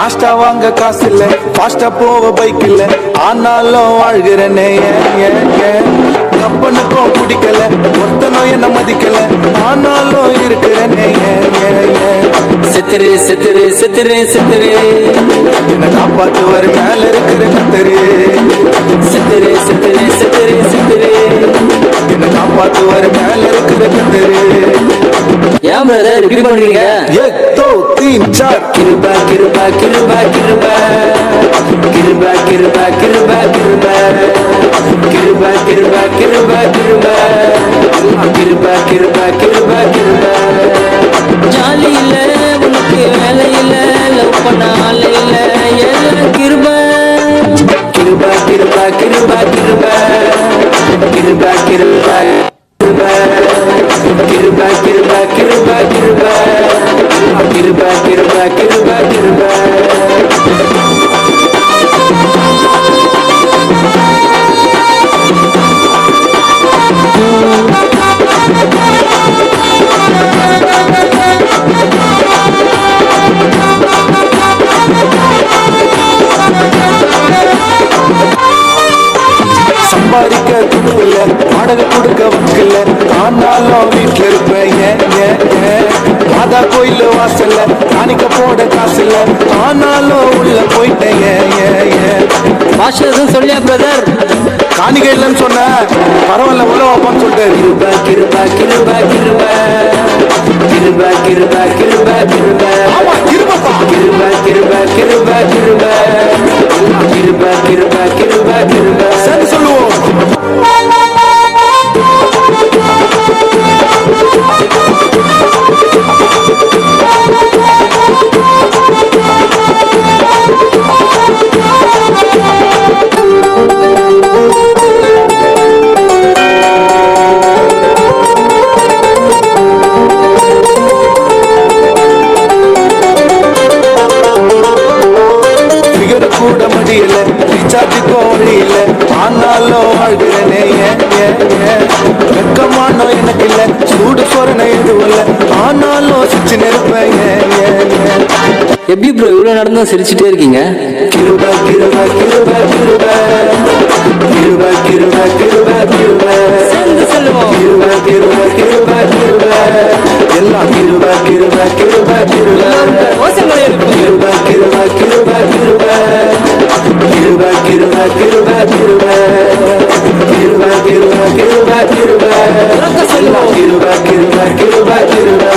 நாஷ்டா வாங்க காசு இல்ல, ஃபாஸ்டா போவ பைக் இல்ல, ஆனாலும் வாழ்கிறனே கப்பனுக்கும் பிடிக்கல, ஒருத்தனும் என்ன மதிக்கல, ஆனாலும் இருக்கிறனே செத்துரு செத்துரு செத்துரு செத்துரு என்ன காப்பாத்துவாரு மேல இருக்கிற கத்தரு. செத்துரு செத்துரு செத்துரு செத்துரு என்ன காப்பாத்துவாரு மேல இருக்கிற கத்தரு. ஏன் பிரதர் இப்படி பண்றீங்க? एक दो तीन चार கிருபா கிருபா கிருபா கிருபா கிருபா கிருபா கிருபா கிருபா கிருபா கிருபா கிருபா கிருபா கிருபா கிருபா கிருபா கிருபா. ஜாலி இல்ல உனக்கு வேலை இல்ல, லவ் பண்ண ஆள் இல்ல, எல்லாம் கிருபா கிருபா கிருபா கிருபா கிருபா கிருபா கிருபா கிருபா கிருபா கிருபா கிருபா கிருபா கிருபா கிருபா கிருபா கிருபா. சம்பாதிக்க துணிவில்ல, வாடகை கொடுக்க வக்கில்ல, ஆனாலும் வீட்டுல இருப்பேன் மாதா கோயில் வாசல்ல, காணிக்க போட காசு இல்ல, ஆனாலும் உள்ள போயிட்டேன். பாஷம் சொல்லியா பிரதர்? காணிக்கை இல்லைன்னு சொன்ன பரவாயில்ல உள்ள வாப்பான்னு சொல்லிட்டு. கிருபா கிருபா கிருபா கிருபா கிருபா கிருபா கிருபா கிருபா ஆமா இருப்பா கிருபா கிருபா கிருபா கிருபா கிருபா கிருபா கிருபா கிருபா. சரி சொல்லுவோம். கூட முடியல, ரீசார்ஜுக்கோ வழி இல்ல, ஆனாலும் வாழ்கிறனே வெக்கமானோ எனக்கு இல்ல, சூடு சொரணை எதுவும் இல்ல, ஆனாலும் சிச்சு நிற்பேன். எப்படி ப்ரோ இவ்வளவு நடந்தும் சிரிச்சுட்டே இருக்கீங்க? கிருபா கிருபா கிருபா கிருபா கிருபா கிருபா கிருபா கிருபா சேர்ந்து சொல்லுவோம். கிருபா கிருபா கிருபா கிருபா எல்லாம் கிருபா கிருபா கிருபா கிருபா கோஷங்களை எழுப்புங்க. கிருபா கிருபா கிருபா கிருபா கிருபா கிருபா கிருபா கிருபா கிருபா கிருபா கிருபா கிருபா உறக்க சொல்லுவோம். கிருபா கிருபா கிருபா கிருபா